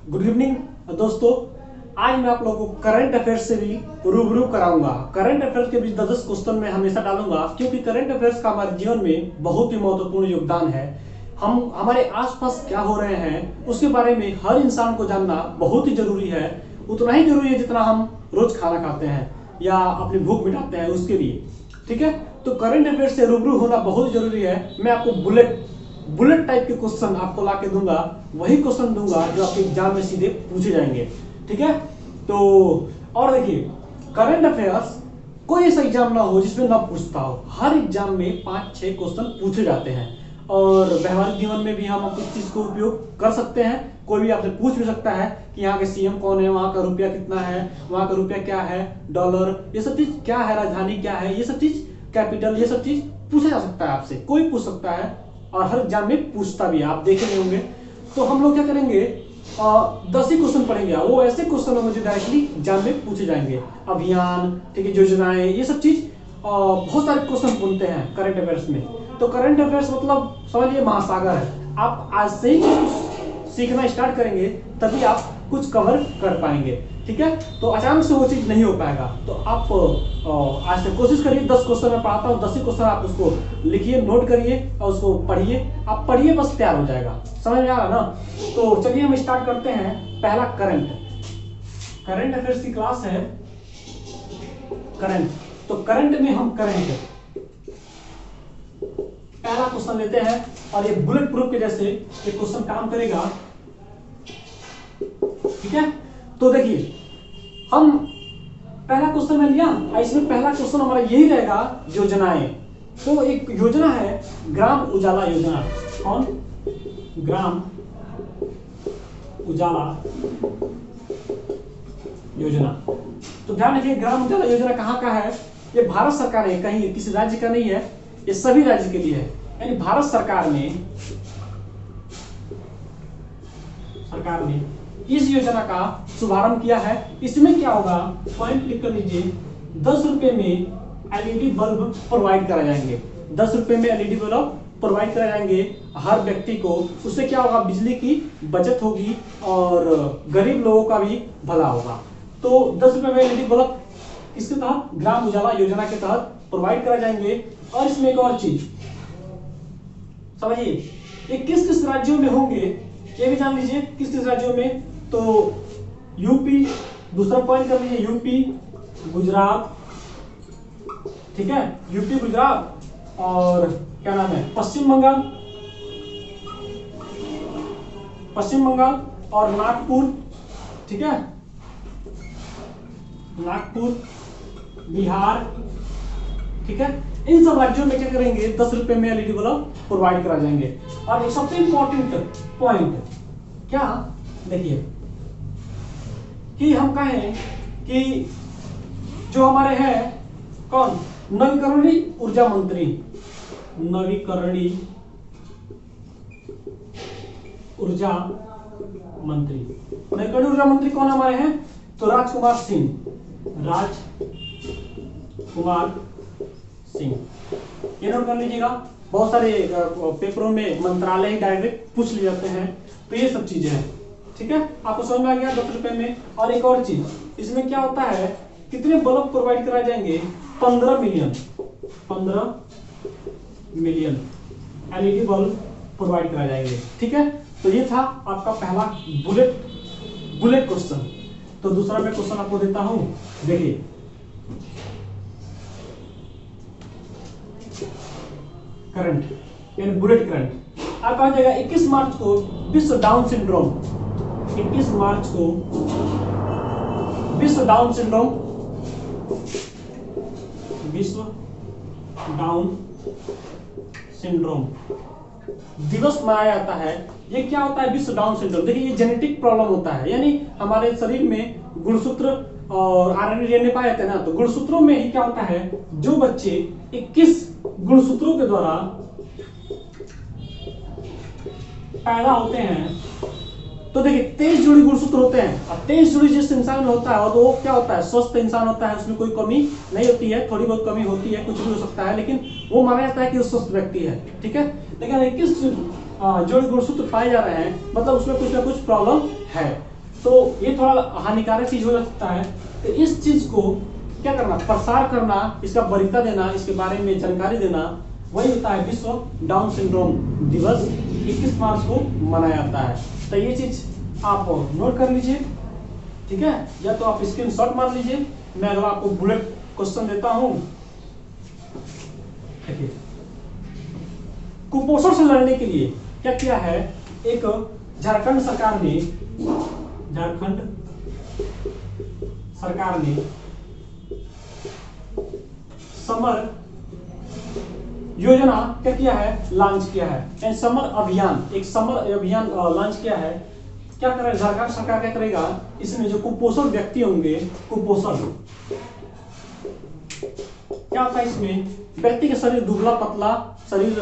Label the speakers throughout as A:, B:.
A: Good evening दोस्तों। आज मैं आप लोगों को करंट अफेयर्स से भी रूबरू कराऊंगा। करंट अफेयर्स के बीच 10 क्वेश्चन मैं हमेशा डालूंगा, क्योंकि करंट अफेयर्स का हमारे जीवन में बहुत ही महत्वपूर्ण योगदान है। हम हमारे आसपास क्या हो रहे हैं उसके बारे में हर इंसान को जानना बहुत ही जरूरी है। उतना ही जरूरी है जितना हम रोज खाना खाते हैं या अपनी भूख मिटाते हैं उसके लिए। ठीक है, तो करंट अफेयर्स से रूबरू होना बहुत जरूरी है। मैं आपको बुलेट टाइप के क्वेश्चन आपको ला के दूंगा, वही क्वेश्चन दूंगा जो आपके एग्जाम में सीधे पूछे जाएंगे। ठीक है, तो और देखिए, करंट अफेयर्स कोई ऐसा एग्जाम ना हो जिसमें ना पूछता हो। हर एग्जाम में 5-6 क्वेश्चन पूछे जाते हैं और व्यवहारिक जीवन में भी हम इस चीज को उपयोग कर सकते हैं। कोई भी आपसे पूछ भी सकता है कि यहाँ के सीएम कौन है, वहां का रुपया कितना है, वहां का रुपया क्या है, डॉलर, ये सब चीज क्या है, राजधानी क्या है, ये सब चीज, कैपिटल, ये सब चीज पूछा जा सकता है आपसे। कोई पूछ सकता है और हर एग्जाम में पूछता भी है, आप देखे होंगे। तो हम लोग क्या करेंगे, 10 ही क्वेश्चन पढ़ेंगे। वो ऐसे क्वेश्चन होंगे जो डायरेक्टली एग्जाम में पूछे जाएंगे। अभियान, ठीक है, योजनाएं, ये सब चीज बहुत सारे क्वेश्चन बनते हैं करंट अफेयर्स में। तो करंट अफेयर्स मतलब समझिए महासागर है। आप आज से ही कुछ सीखना स्टार्ट करेंगे तभी आप कुछ कवर कर पाएंगे। ठीक है, तो अचानक से वो चीज नहीं हो पाएगा। तो आप आज से कोशिश करिए। 10 क्वेश्चन मैं पढ़ाता हूँ, 10 ही क्वेश्चन आप उसको लिखिए, नोट करिए और उसको पढ़िए। आप पढ़िए, बस तैयार हो जाएगा। समझ में आ रहा ना? तो चलिए हम स्टार्ट करते हैं। पहला करंट अफेयर्स की क्लास है करंट। तो करंट में हम करेंगे, पहला क्वेश्चन लेते हैं और ये बुलेट प्रूफ के जैसे ये क्वेश्चन काम करेगा। ठीक है, तो देखिए, हम पहला क्वेश्चन में लिया, इसमें पहला क्वेश्चन हमारा यही रहेगा, योजनाएं। तो एक योजना है ग्राम उजाला योजना। कौन? ग्राम उजाला योजना। तो ध्यान रखिए, ग्राम उजाला योजना कहाँ का है? ये भारत सरकार है, कहीं किसी राज्य का नहीं है, ये सभी राज्य के लिए है। यानी भारत सरकार ने इस योजना का शुभारंभ किया है। इसमें क्या होगा, पॉइंट लिख कर लीजिए, 10 रुपए में एलईडी बल्ब प्रोवाइड कराए जाएंगे। 10 रुपए में एलईडी बल्ब प्रोवाइड कराए जाएंगे हर व्यक्ति को। उससे क्या होगा, बिजली की बचत होगी और गरीब लोगों का भी भला होगा। तो 10 रुपए में एलईडी बल्ब किसके तहत? ग्राम उजाला योजना के तहत प्रोवाइड कराए जाएंगे। और इसमें एक और चीज समझिए, ये किस किस राज्यों में होंगे ये भी जान लीजिए, किस किस राज्यों में। तो यूपी, दूसरा पॉइंट कर लीजिए, यूपी, गुजरात, ठीक है, यूपी, गुजरात, और क्या नाम है, पश्चिम बंगाल और नागपुर। ठीक है, नागपुर, बिहार। ठीक है, इन सब राज्यों में क्या करेंगे, 10 रुपए में एलईडी बल्ब प्रोवाइड करा जाएंगे। और एक सबसे इंपॉर्टेंट पॉइंट क्या, देखिए, कि हम कहें कि जो हमारे हैं कौन, नवीकरणीय ऊर्जा मंत्री, नवीकरणीय ऊर्जा मंत्री कौन हमारे हैं? तो राजकुमार सिंह। ये नोट कर लीजिएगा। बहुत सारे पेपरों में मंत्रालय डायरेक्ट पूछ लिए जाते हैं, तो ये सब चीजें हैं। ठीक है, आपको समझ में आ गया 10 रुपए में। और एक और चीज, इसमें क्या होता है, कितने बल्ब प्रोवाइड कराए जाएंगे? 15 मिलियन एलईडी बल्ब प्रोवाइड कराए जाएंगे। ठीक है, तो ये था आपका पहला बुलेट क्वेश्चन। तो दूसरा मैं क्वेश्चन आपको देता हूं, देखिए, करंट यानी बुलेट करंट। आप आ जाएगा 21 मार्च को विश्व डाउन सिंड्रोम, 21 मार्च को विश्व डाउन सिंड्रोम दिवस मनाया जाता है। ये क्या होता है, विश्व डाउन सिंड्रोम? देखिए, ये जेनेटिक प्रॉब्लम होता है, यानी हमारे शरीर में गुणसूत्र और आरएनए नहीं पाए जाते ना, तो गुणसूत्रों में ही क्या होता है, जो बच्चे 21 गुणसूत्रों के द्वारा पैदा होते हैं, तो देखिए 23 जोड़ी गुणसूत्र होते हैं, और 23 जोड़ी जिस इंसान में होता है और तो वो क्या होता है, स्वस्थ इंसान होता है, उसमें कोई कमी नहीं होती है, थोड़ी बहुत कमी होती है, कुछ भी हो सकता है, लेकिन वो माना जाता है कि वो स्वस्थ व्यक्ति है। ठीक है, लेकिन 21 जोड़ी गुणसूत्र पाए जा रहे हैं, मतलब उसमें कुछ ना कुछ प्रॉब्लम है। तो ये थोड़ा हानिकारक चीज हो सकता है। तो इस चीज को क्या करना, प्रसार करना, इसका वरीयता देना, इसके बारे में जानकारी देना, वही होता है विश्व डाउन सिंड्रोम दिवस 21 मार्च को मनाया जाता है। तो ये चीज आप नोट कर लीजिए, ठीक है, या तो आप स्क्रीनशॉट मार लीजिए। मैं अगला आपको बुलेट क्वेश्चन देता हूं। देखिए, कुपोषण से लड़ने के लिए क्या किया है, एक झारखंड सरकार ने समर योजना क्या किया है, लॉन्च किया है। समर अभियान, एक समर अभियान लॉन्च किया है। क्या करेगा झारखंड सरकार, क्या करेगा, इसमें जो कुपोषण व्यक्ति होंगे, कुपोषण क्या होता है, इसमें व्यक्ति का शरीर दुबला पतला, शरीर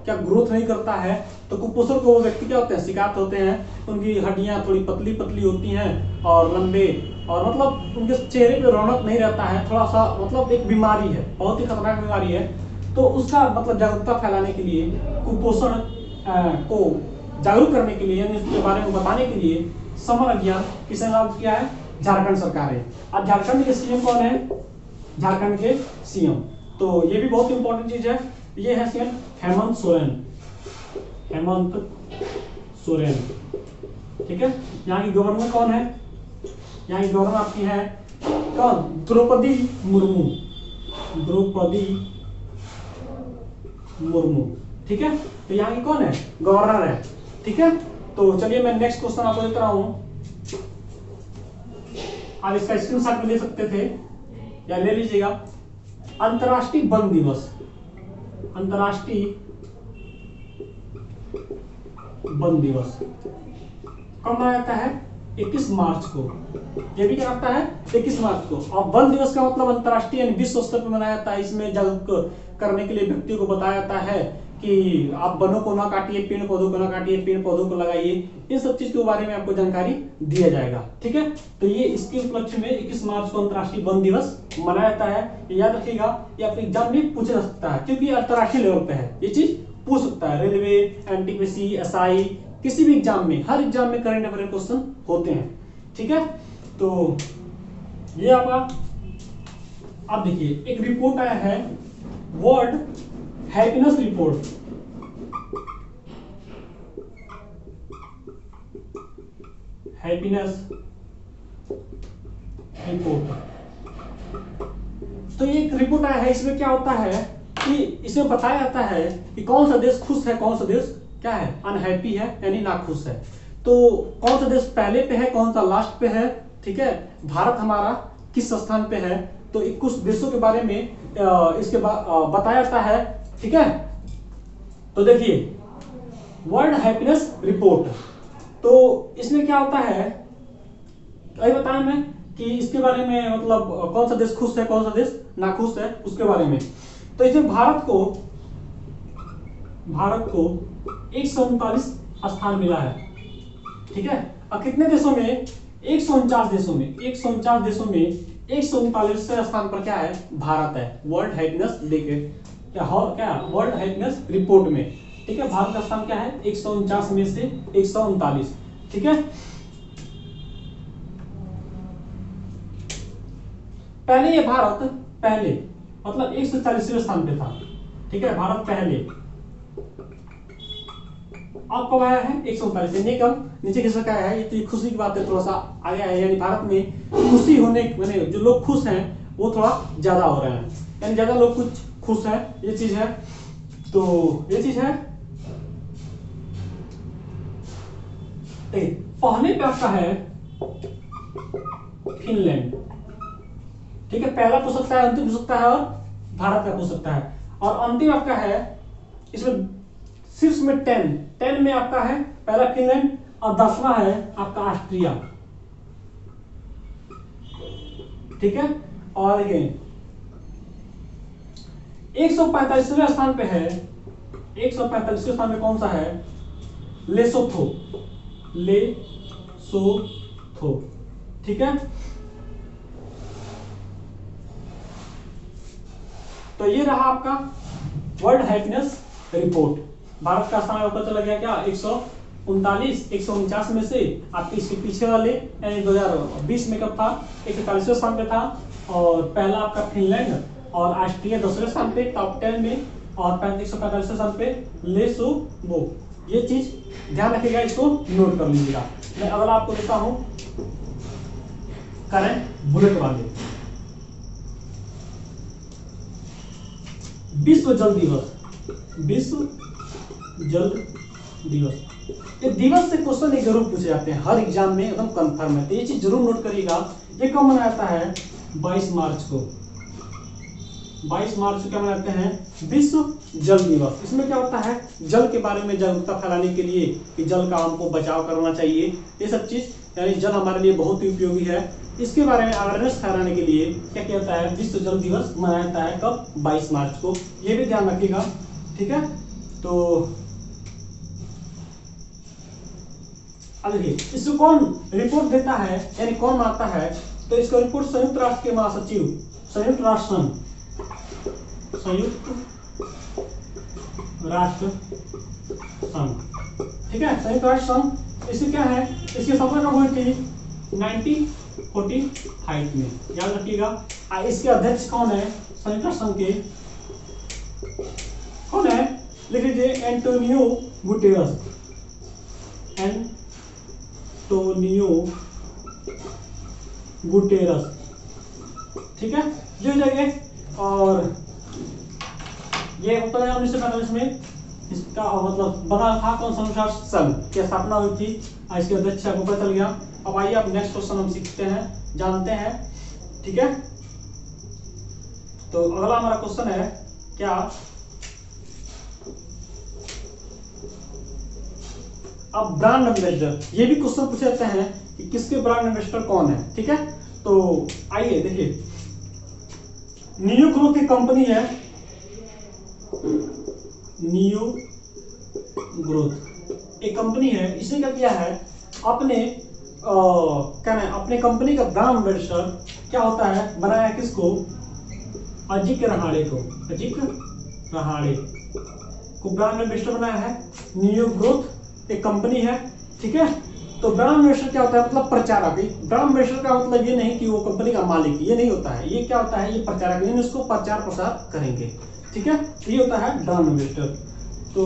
A: क्या ग्रोथ नहीं करता है, तो कुपोषण को वो व्यक्ति क्या होते हैं, शिकार होते हैं। उनकी हड्डियां थोड़ी पतली पतली होती हैं और लंबे, और मतलब उनके चेहरे पे रौनक नहीं रहता है, थोड़ा सा मतलब एक बीमारी है, बहुत ही खतरनाक बीमारी है। तो उसका मतलब जागरूकता फैलाने के लिए, कुपोषण को जागरूक करने के लिए, यानी उसके बारे में बताने के लिए समर अभियान किसने लॉन्च किया है, झारखंड सरकार है। अब झारखंड के सीएम कौन है, झारखंड के सीएम, तो ये भी बहुत इंपॉर्टेंट चीज है। ये है सीएम हेमंत सोरेन, ठीक है। यहाँ की गवर्नर कौन है, यहाँ की गवर्नर आपकी है कौन, द्रौपदी मुर्मू, ठीक है। तो यहाँ की कौन है, गवर्नर है, ठीक है। तो चलिए मैं नेक्स्ट क्वेश्चन आपको देख रहा हूं। आप इसका स्क्रीनशॉट भी ले सकते थे या ले लीजिएगा। अंतर्राष्ट्रीय वन दिवस, अंतर्राष्ट्रीय वन दिवस कब मनाया जाता है, 21 मार्च को। ये भी क्या करता है, 21 मार्च को। और वन दिवस का मतलब अंतर्राष्ट्रीय यानी विश्व स्तर पर मनाया जाता है। इसमें जागरूक करने के लिए व्यक्तियों को बताया जाता है कि आप वनों को ना काटिए, पेड़ पौधों को ना काटिए, पेड़ पौधों को लगाइए। इन सब चीज के बारे में आपको जानकारी दिया जाएगा, ठीक है। तो ये इसके उपलक्ष्य में 21 मार्च को अंतर्राष्ट्रीय वन दिवस मनाया जाता है। याद रखिएगा, ये आपके एग्जाम में पूछा जा सकता है, क्योंकि अंतर्राष्ट्रीय लेवल पे है, ये चीज पूछ सकता है। रेलवे, एनटीपीसी, एसआई, किसी भी एग्जाम में, हर एग्जाम में करंट अफेयर क्वेश्चन होते हैं, ठीक है। तो ये आपका, आप देखिए एक रिपोर्ट आया है, वर्ल्ड हैप्पीनेस रिपोर्ट, तो ये एक रिपोर्ट आया है। इसमें क्या होता है कि इसमें बताया जाता है कि कौन सा देश खुश है, कौन सा देश क्या है, अनहैप्पी है, यानी नाखुश है। तो कौन सा देश पहले पे है, कौन सा लास्ट पे है, ठीक है। भारत हमारा किस स्थान पे है, तो कुछ देशों के बारे में इसके बताया जाता है, ठीक है। तो देखिए वर्ल्ड हैप्पीनेस रिपोर्ट, तो इसमें क्या होता है, अभी बताया मैं कि इसके बारे में, मतलब कौन सा देश खुश है, कौन सा देश नाखुश है, उसके बारे में। तो इसमें भारत को 139 स्थान मिला है, ठीक है। और कितने देशों में, 149 देशों में, 149 देशों में 139वें स्थान पर क्या है, भारत है, वर्ल्ड हैप्पीनेस लेके क्या वर्ल्ड हैप्पीनेस रिपोर्ट में, ठीक है। भारत का स्थान क्या है, 149 में से 139, ठीक है। पहले ये भारत मतलब 140वें स्थान पे था, ठीक है, भारत पहले। अब कब आया है, 139 से कम नीचे खिसक आया है। ये तो खुशी की बात है, थोड़ा सा आया है, यानी भारत में खुशी होने, मैंने जो लोग खुश हैं वो थोड़ा ज्यादा हो रहे हैं, यानी ज्यादा लोग कुछ खुश है, ये चीज है। तो ये चीज है, पहले पे आपका है फिनलैंड, ठीक है। पहला पूछ सकता है, अंतिम पूछ सकता है, और भारत का पूछ सकता है। और अंतिम आपका है इसमें शीर्ष में 10 में आपका है पहला फिनलैंड, और 10वां है आपका ऑस्ट्रिया, ठीक है। और ये 145वें स्थान पे है, 145वें स्थान में कौन सा है, लेसोथो, ठीक है। तो ये रहा आपका वर्ल्ड हैप्पीनेस रिपोर्ट। भारत का स्थान ऊपर चला गया क्या, 39 149 में से आपके इसके पीछे वाले यानी 2020 में कब था 141वें स्थान पे था, और पहला आपका फिनलैंड और ऑस्ट्रिया 10वें स्थान पे टॉप 10 में, और 145वें स्थान पे लेसोथो। ये चीज ध्यान रखिएगा, इसको नोट कर लीजिएगा। मैं अगला आपको देता हूं करंट बुलेट वाले। विश्व जल दिवस, विश्व जल दिवस, ये दिवस से क्वेश्चन एक जरूर पूछे जाते हैं हर एग्जाम में, एकदम कंफर्म है, तो ये चीज जरूर नोट करिएगा। ये कब मनाया जाता है? 22 मार्च को। 22 मार्च को क्या मनाते हैं? विश्व जल दिवस। इसमें क्या होता है? जल के बारे में जागरूकता फैलाने के लिए कि जल का हमको बचाव करना चाहिए, ये सब चीज, यानी जल हमारे लिए बहुत ही उपयोगी है, इसके बारे में अवेयरनेस फैलाने के लिए क्या किया जाता है? विश्व जल दिवस मनाया जाता है कब? 22 मार्च को। ये भी ध्यान रखिएगा, ठीक है। तो अब देखिए इसको कौन रिपोर्ट देता है, यानी कौन मानता है? तो इसका रिपोर्ट संयुक्त राष्ट्र के महासचिव, संयुक्त राष्ट्र संघ, संयुक्त राष्ट्र संघ, ठीक है, संयुक्त राष्ट्र संघ। इससे क्या है? इसकी स्थापना कब हुई थी? 1945 में, याद रखिएगा। इसके अध्यक्ष कौन है संयुक्त राष्ट्र संघ के? कौन है? लिख लीजिए, एंटोनियो गुटेरस, एंटोनियो गुटेरस, ठीक है, ये हो जाएंगे। और ये 1945 में इसका मतलब बना था कौन? संयुक्त राष्ट्र संघ की स्थापना हुई थी, इसके अध्यक्ष आपको पता चल गया। अब आइए अब नेक्स्ट क्वेश्चन हम सीखते हैं, जानते हैं, ठीक है। तो अगला हमारा क्वेश्चन है क्या? अब ब्रांड एम्बेसडर, ये भी क्वेश्चन पूछे जाते हैं कि किसके ब्रांड एम्बेसडर कौन है, ठीक है। तो आइए देखिए, नियो ग्रोथ की कंपनी है, नियो ग्रोथ एक कंपनी है, इसने क्या किया है? अपने क्या है, अपने कंपनी का ब्रांड एम्बेसडर क्या होता है? बनाया है किसको? अजिंक्य रहाणे को, अजिंक्य रहाणे को ब्रांड एम्बेसडर बनाया है। नियो ग्रोथ एक कंपनी है, ठीक है। तो ब्रांड एम्बेसडर क्या होता है? मतलब प्रचारक। ब्रांड एम्बेसडर का मतलब ये नहीं कि वो कंपनी का मालिक, ये नहीं होता है। ये क्या होता है? ये प्रचारक, यानी उसको प्रचार प्रसार करेंगे, ठीक है। ये होता है ब्रांड एम्बेसडर। तो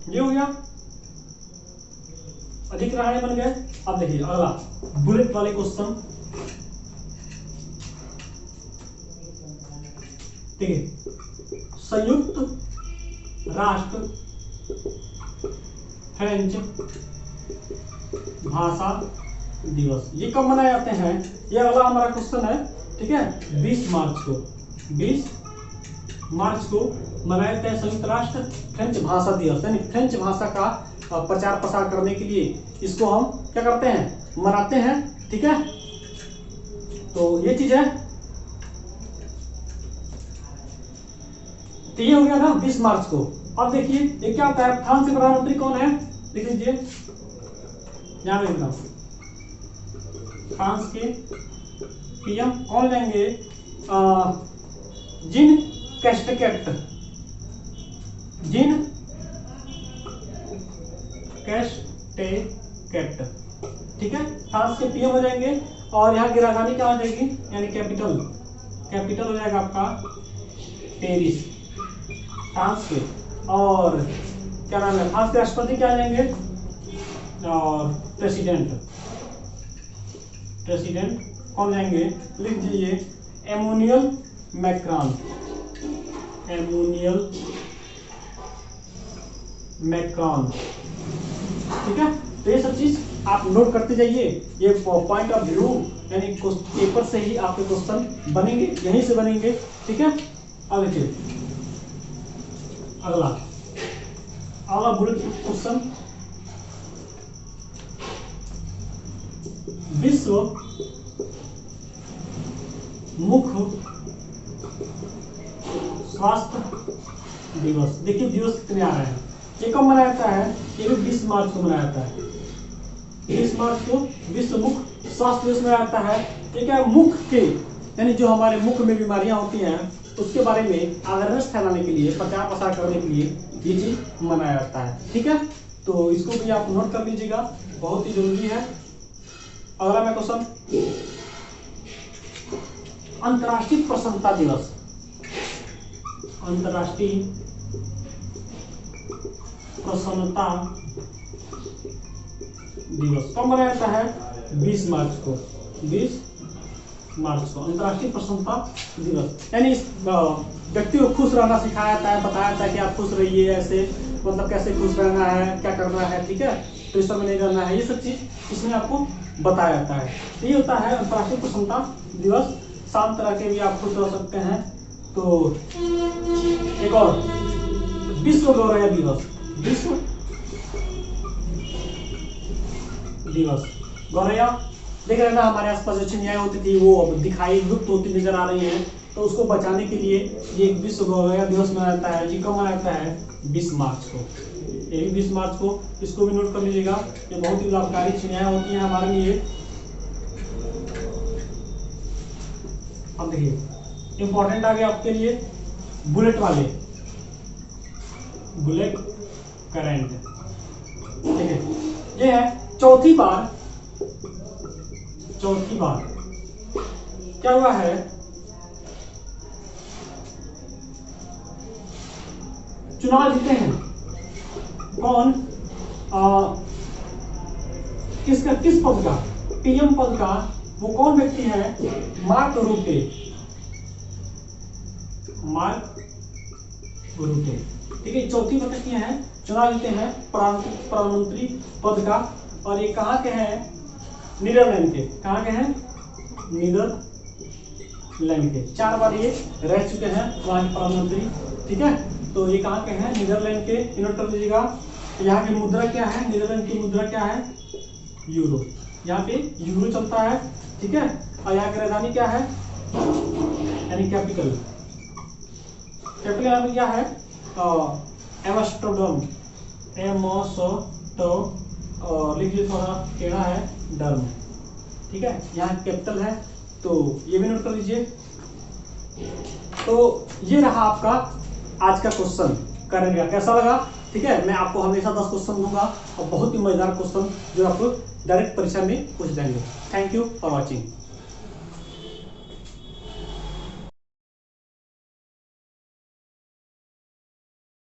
A: ये हो गया, अधिक रहाणे बन गए। अब देखिए अगला बुलेट वाले क्वेश्चन, ठीक है। संयुक्त राष्ट्र फ्रेंच भाषा दिवस, ये कब मनाए जाते हैं? ये अगला हमारा क्वेश्चन है, ठीक है। 20 मार्च को, 20 मार्च को मनाए जाते हैं संयुक्त राष्ट्र फ्रेंच भाषा दिवस, यानी फ्रेंच भाषा का प्रचार प्रसार करने के लिए इसको हम क्या करते हैं? मनाते हैं, ठीक है। तो ये चीज है, तो ये हो गया ना 20 मार्च को। अब देखिए ये क्या होता है? फ्रांस के प्रधानमंत्री कौन है? देख लीजिए, ध्यान रखना, फ्रांस के पीएम कौन लेंगे? जीन कैस्टकेट, जीन कैस्टकेट, ठीक है, फ्रांस के पीएम हो जाएंगे। और यहाँ की राजधानी क्या हो जाएगी? यानी कैपिटल, कैपिटल हो जाएगा आपका पेरिस, फ्रांस के। और क्या नाम है? फ्रांस के राष्ट्रपति क्या आ जाएंगे? और प्रेसिडेंट, प्रेसिडेंट कौन जाएंगे? लिख दीजिए, एमैनुअल मैक्रॉन, एमैनुअल मैक्रॉन, ठीक है। तो ये सब चीज आप नोट करते जाइए, ये पॉइंट ऑफ व्यू यानी पेपर से ही आपके क्वेश्चन बनेंगे, यहीं से बनेंगे, ठीक है। अब देखिए अगला, अगला बुलेट क्वेश्चन, विश्व मुख्य स्वास्थ्य दिवस। देखिए दिवस कितने आ रहे हैं, ये कब मनाया जाता है? ये भी 20 मार्च को मनाया जाता है, 20 मार्च को विश्व मुख स्वास्थ्य दिवस मनाया जाता है। ये क्या है? मुख के, यानी जो हमारे मुख में बीमारियां होती हैं उसके बारे में अवेयरनेस फैलाने के लिए, प्रचार प्रसार करने के लिए ये चीज मनाया जाता है। ठीक है, तो इसको भी आप नोट कर लीजिएगा, बहुत ही जरूरी है। अगला मैं क्वेश्चन, अंतर्राष्ट्रीय प्रसन्नता दिवस। अंतर्राष्ट्रीय प्रसन्नता दिवस कब मनाया जाता है? 20 मार्च को। 20 मार्च को अंतर्राष्ट्रीय प्रसन्नता दिवस, यानी इस व्यक्ति को खुश रहना सिखाया जाता है, बताया जाता है कि आप खुश रहिए, ऐसे मतलब कैसे खुश रहना है, क्या करना है, ठीक है, प्रेशर में नहीं रहना है, ये सब चीज इसमें आपको बताया जाता है। ये होता है अंतर्राष्ट्रीय प्रसन्नता दिवस। शांत रह के भी आप खुश रह सकते हैं। तो एक और, विश्व गौरैया दिवस। विश्व दिवस, गौरैया देख रहे हैं ना, हमारे आसपास जो चिड़ियाएं होती थी वो अब दिखाई लुप्त होती नजर आ रही हैं, तो उसको बचाने के लिए ये एक विश्व गौरैया दिवस मनाया जाता है। ये कब मनाया जाता है? 20 मार्च को। यही 20 मार्च को, इसको भी नोट कर लीजिएगा। ये बहुत ही लाभकारी चिड़ियाएं होती हैं हमारे लिए। अब देखिए इंपॉर्टेंट आ गया आपके लिए बुलेट वाले, बुलेट करंट। देखिए ये है चौथी बार क्या हुआ है, चुनाव जीते हैं कौन, किस पद का, पीएम पद का वो कौन व्यक्ति है? मार्क रूटे। ठीक है, चौथी बार किए हैं, चुनाव जीते हैं प्रधानमंत्री पद का। और ये कहाँ के हैं? नीदरलैंड के। कहाँ के हैं? नीदरलैंड के। 4 बार ये रह चुके हैं वहाँ के प्रधानमंत्री। ठीक है, तो ये कहाँ के हैं? नीदरलैंड के। नोट कर लीजिएगा। यहाँ की मुद्रा क्या है? नीदरलैंड की मुद्रा क्या है? यूरो। यहाँ पे यूरो चलता है। ठीक है, और यहाँ की राजधानी क्या है? यानी कैपिटल यहाँ पे क्या है? एम्स्टर्डम। और लिख लीजिए, थोड़ा टेढ़ा है, डर्म। ठीक है, यहाँ कैपिटल है, तो ये भी नोट कर लीजिए। तो ये रहा आपका आज का क्वेश्चन करंट का। कैसा लगा? ठीक है, मैं आपको हमेशा 10 क्वेश्चन दूंगा और बहुत ही मजेदार क्वेश्चन जो आपको डायरेक्ट परीक्षा में पूछ देंगे। Thank you for watching.